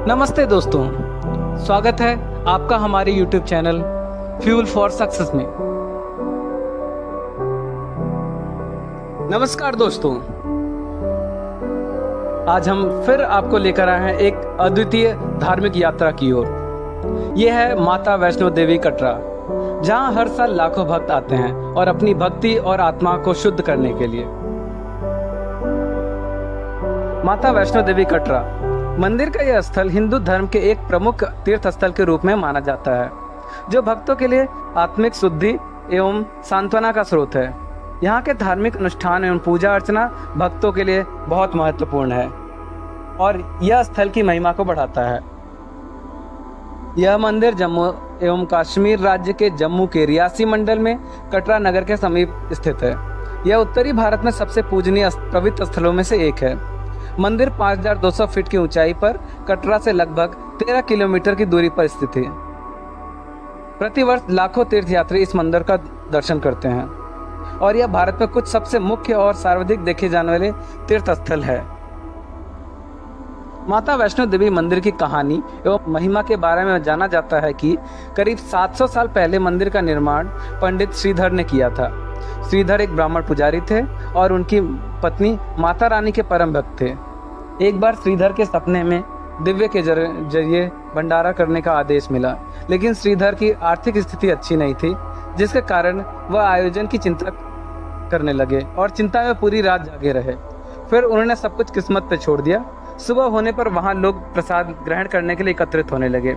नमस्ते दोस्तों, स्वागत है आपका हमारे YouTube channel fuel for success में। नमस्कार दोस्तों, आज हम फिर आपको लेकर आए हैं एक अद्वितीय धार्मिक यात्रा की ओर। यह है माता वैष्णो देवी कटरा, जहां हर साल लाखों भक्त आते हैं और अपनी भक्ति और आत्मा को शुद्ध करने के लिए। माता वैष्णो देवी कटरा मंदिर का यह स्थल हिंदू धर्म के एक प्रमुख तीर्थ स्थल के रूप में माना जाता है, जो भक्तों के लिए आत्मिक शुद्धि एवं सांत्वना का स्रोत है। यहाँ के धार्मिक अनुष्ठान एवं पूजा अर्चना भक्तों के लिए बहुत महत्वपूर्ण है और यह स्थल की महिमा को बढ़ाता है। यह मंदिर जम्मू एवं कश्मीर राज्य के जम्मू के रियासी मंडल में कटरा नगर के समीप स्थित है। यह उत्तरी भारत में सबसे पूजनीय पवित्र स्थलों में से एक है। मंदिर 5200 फीट की ऊंचाई पर कटरा से लगभग 13 किलोमीटर की दूरी पर स्थित है। प्रतिवर्ष लाखों तीर्थयात्री इस मंदिर का दर्शन करते हैं और यह भारत में कुछ सबसे मुख्य और सर्वाधिक देखे जाने वाले तीर्थ स्थल है। माता वैष्णो देवी मंदिर की कहानी एवं महिमा के बारे में जाना जाता है कि करीब 700 साल पहले मंदिर का निर्माण पंडित श्रीधर ने किया था। श्रीधर एक ब्राह्मण पुजारी थे और उनकी पत्नी माता रानी के परम भक्त थे। एक बार श्रीधर के सपने में दिव्य के जरिए भंडारा करने का आदेश मिला, लेकिन श्रीधर की आर्थिक स्थिति अच्छी नहीं थी, जिसके कारण वह आयोजन की चिंता करने लगे और चिंता में पूरी रात जागे रहे। फिर उन्होंने सब कुछ किस्मत पे छोड़ दिया। सुबह होने पर वहां लोग प्रसाद ग्रहण करने के लिए एकत्रित होने लगे,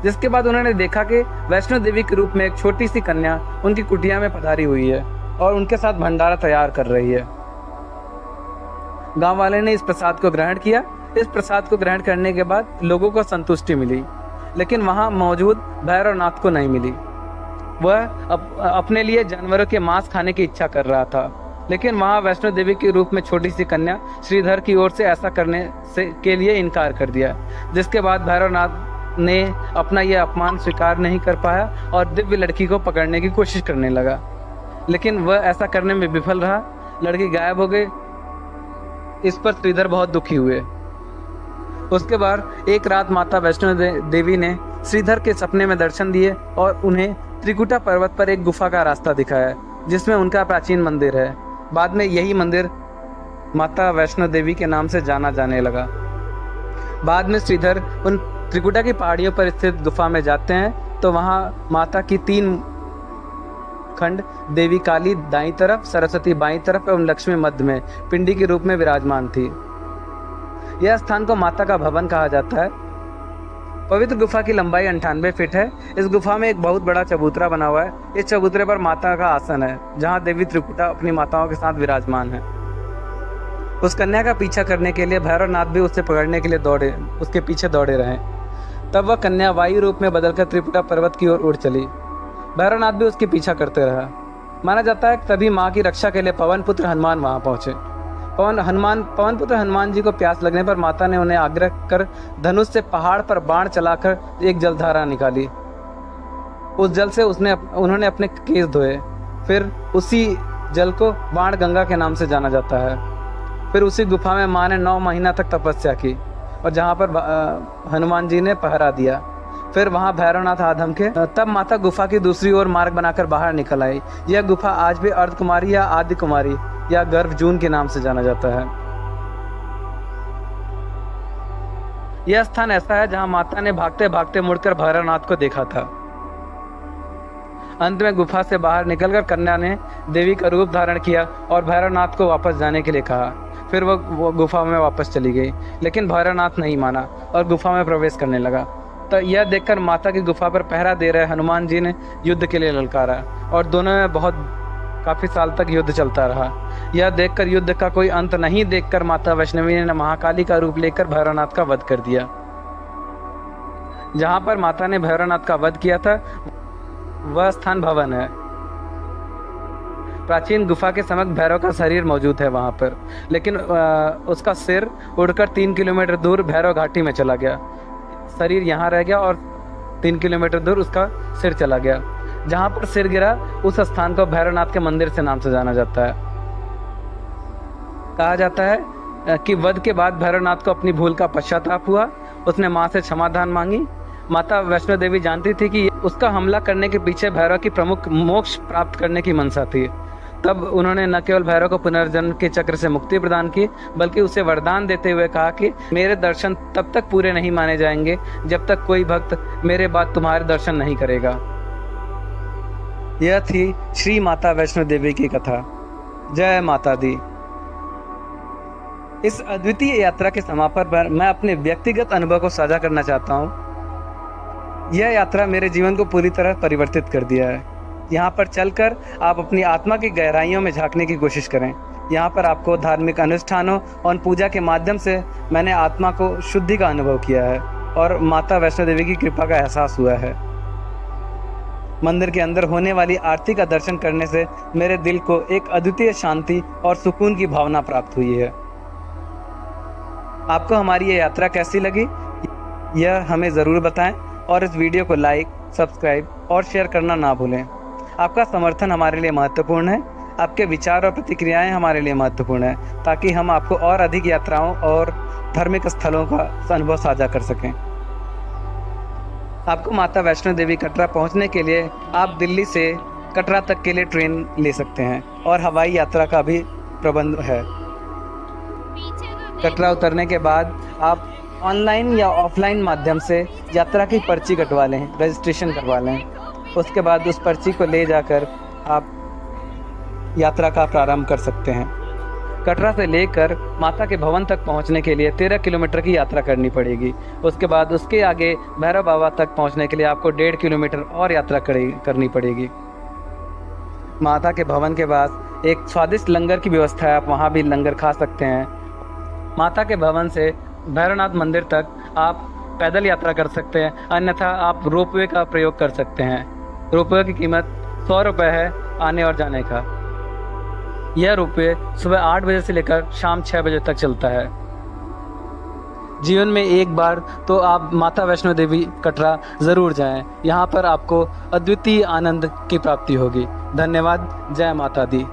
जिसके बाद उन्होंने देखा कि वैष्णो देवी के रूप में एक छोटी सी कन्या उनकी कुटिया में पधारी हुई है और उनके साथ भंडारा तैयार कर रही है। गांव वाले ने इस प्रसाद को ग्रहण किया। इस प्रसाद को ग्रहण करने के बाद लोगों को संतुष्टि मिली, लेकिन वहां मौजूद भैरवनाथ को नहीं मिली। वह अपने लिए जानवरों के मांस खाने की इच्छा कर रहा था, लेकिन वहां वैष्णो देवी के रूप में छोटी सी कन्या श्रीधर की ओर से ऐसा करने के लिए इनकार कर दिया, जिसके बाद भैरवनाथ ने अपना यह अपमान स्वीकार नहीं कर पाया और दिव्य लड़की को पकड़ने की कोशिश करने लगा, लेकिन वह ऐसा करने में विफल रहा। लड़की गायब हो गई। इस पर श्रीधर बहुत दुखी हुए। उसके बाद एक रात माता वैष्णो देवी ने श्रीधर के सपने में दर्शन दिए और उन्हें त्रिकुटा पर्वत पर एक गुफा का रास्ता दिखाया, जिसमें उनका प्राचीन मंदिर है। बाद में यही मंदिर माता वैष्णो देवी के नाम से जाना जाने लगा। बाद में श्रीधर उन त्रिकुटा की पहाड़ियों पर स्थित गुफा में जाते हैं तो वहां माता की 3 खंड देवी काली दाईं तरफ, सरस्वती बाईं तरफ एवं लक्ष्मी मध्य में पिंडी के रूप में विराजमान थी। यह स्थान को माता का भवन कहा जाता है। पवित्र गुफा की लंबाई 98 फीट है। इस गुफा में एक बहुत बड़ा चबूतरा बना हुआ है। इस चबूतरे पर माता का आसन है, जहां देवी त्रिकुटा अपनी माताओं के साथ विराजमान है। उस कन्या का पीछा करने के लिए भैरवनाथ भी उसे पकड़ने के लिए उसके पीछे दौड़े रहे। तब वह कन्या वायु रूप में बदलकर त्रिकुटा पर्वत की ओर उड़ चली। भैरवनाथ भी उसके पीछा करते रहा। माना जाता है कि तभी माँ की रक्षा के लिए पवन पुत्र हनुमान वहां पहुंचे। पवन पुत्र हनुमान जी को प्यास लगने पर माता ने उन्हें आग्रह कर धनुष से पहाड़ पर बाण चलाकर एक जलधारा निकाली। उस जल से उन्होंने अपने केस धोए। फिर उसी जल को बाण गंगा के नाम से जाना जाता है। फिर उसी गुफा में माँ ने 9 महीना तक तपस्या की और जहाँ पर हनुमान जी ने पहरा दिया। फिर वहां भैरवनाथ आधम के। तब माता गुफा की दूसरी ओर मार्ग बनाकर बाहर निकल आई। यह गुफा आज भी अर्ध कुमारी या आदि कुमारी या गर्भ जून के नाम से जाना जाता है। यह स्थान ऐसा है जहां माता ने भागते भागते मुड़कर भैरवनाथ को देखा था। अंत में गुफा से बाहर निकलकर कन्या ने देवी का रूप धारण किया और भैरवनाथ को वापस जाने के लिए कहा। फिर वो गुफा में वापस चली गई, लेकिन भैरवनाथ नहीं माना और गुफा में प्रवेश करने लगा। तो यह देखकर माता की गुफा पर पहरा दे रहे हनुमान जी ने युद्ध के लिए ललकारा और दोनों में काफी साल तक युद्ध चलता रहा। यह देखकर युद्ध का कोई अंत नहीं देखकर माता वैष्णवी ने महाकाली का रूप लेकर भैरवनाथ का वध कर दिया। जहां पर माता ने भैरवनाथ का वध किया था वह स्थान भवन है। प्राचीन गुफा के समक्ष भैरव का शरीर मौजूद है वहां पर, लेकिन उसका सिर उड़कर 3 किलोमीटर दूर भैरव घाटी में चला गया। शरीर यहाँ रह गया और 3 किलोमीटर दूर उसका सिर चला गया। जहाँ पर सिर गिरा उस स्थान को भैरवनाथ के मंदिर से नाम से जाना जाता है। कहा जाता है कि वध के बाद भैरवनाथ को अपनी भूल का पश्चाताप हुआ। उसने माँ से क्षमादान मांगी। माता वैष्णो देवी जानती थी कि उसका हमला करने के पीछे भैरव की प्रमुख मोक्ष प्राप्त करने की मंशा थी। तब उन्होंने न केवल भैरव को पुनर्जन्म के चक्र से मुक्ति प्रदान की, बल्कि उसे वरदान देते हुए कहा कि मेरे दर्शन तब तक पूरे नहीं माने जाएंगे जब तक कोई भक्त मेरे बाद तुम्हारे दर्शन नहीं करेगा। यह थी श्री माता वैष्णो देवी की कथा। जय माता दी। इस अद्वितीय यात्रा के समापन पर मैं अपने व्यक्तिगत अनुभव को साझा करना चाहता हूँ। यह यात्रा मेरे जीवन को पूरी तरह परिवर्तित कर दिया है। यहाँ पर चलकर आप अपनी आत्मा की गहराइयों में झांकने की कोशिश करें। यहाँ पर आपको धार्मिक अनुष्ठानों और पूजा के माध्यम से मैंने आत्मा को शुद्धि का अनुभव किया है और माता वैष्णो देवी की कृपा का एहसास हुआ है। मंदिर के अंदर होने वाली आरती का दर्शन करने से मेरे दिल को एक अद्वितीय शांति और सुकून की भावना प्राप्त हुई है। आपको हमारी ये यात्रा कैसी लगी, यह हमें ज़रूर बताएं और इस वीडियो को लाइक, सब्सक्राइब और शेयर करना ना भूलें। आपका समर्थन हमारे लिए महत्वपूर्ण है। आपके विचार और प्रतिक्रियाएं हमारे लिए महत्वपूर्ण है, ताकि हम आपको और अधिक यात्राओं और धार्मिक स्थलों का अनुभव साझा कर सकें। आपको माता वैष्णो देवी कटरा पहुंचने के लिए आप दिल्ली से कटरा तक के लिए ट्रेन ले सकते हैं और हवाई यात्रा का भी प्रबंध है। कटरा उतरने के बाद आप ऑनलाइन या ऑफलाइन माध्यम से यात्रा की पर्ची कटवा लें, रजिस्ट्रेशन करवा लें। उसके बाद उस पर्ची को ले जाकर आप यात्रा का प्रारंभ कर सकते हैं। कटरा से लेकर माता के भवन तक पहुंचने के लिए 13 किलोमीटर की यात्रा करनी पड़ेगी। उसके बाद उसके आगे भैरव बाबा तक पहुंचने के लिए आपको 1.5 किलोमीटर और यात्रा करनी पड़ेगी। माता के भवन के पास एक स्वादिष्ट लंगर की व्यवस्था है, आप वहां भी लंगर खा सकते हैं। माता के भवन से भैरवनाथ मंदिर तक आप पैदल यात्रा कर सकते हैं, अन्यथा आप रोपवे का प्रयोग कर सकते हैं। रोपवे की कीमत 100 रुपये है आने और जाने का। यह रोपवे सुबह 8 बजे से लेकर शाम 6 बजे तक चलता है। जीवन में एक बार तो आप माता वैष्णो देवी कटरा ज़रूर जाएं। यहाँ पर आपको अद्वितीय आनंद की प्राप्ति होगी। धन्यवाद। जय माता दी।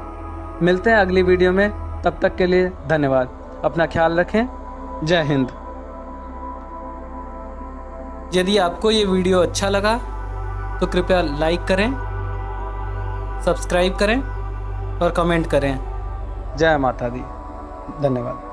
मिलते हैं अगली वीडियो में, तब तक के लिए धन्यवाद। अपना ख्याल रखें। जय हिंद। यदि आपको ये वीडियो अच्छा लगा तो कृपया लाइक करें, सब्सक्राइब करें और कमेंट करें। जय माता दी। धन्यवाद।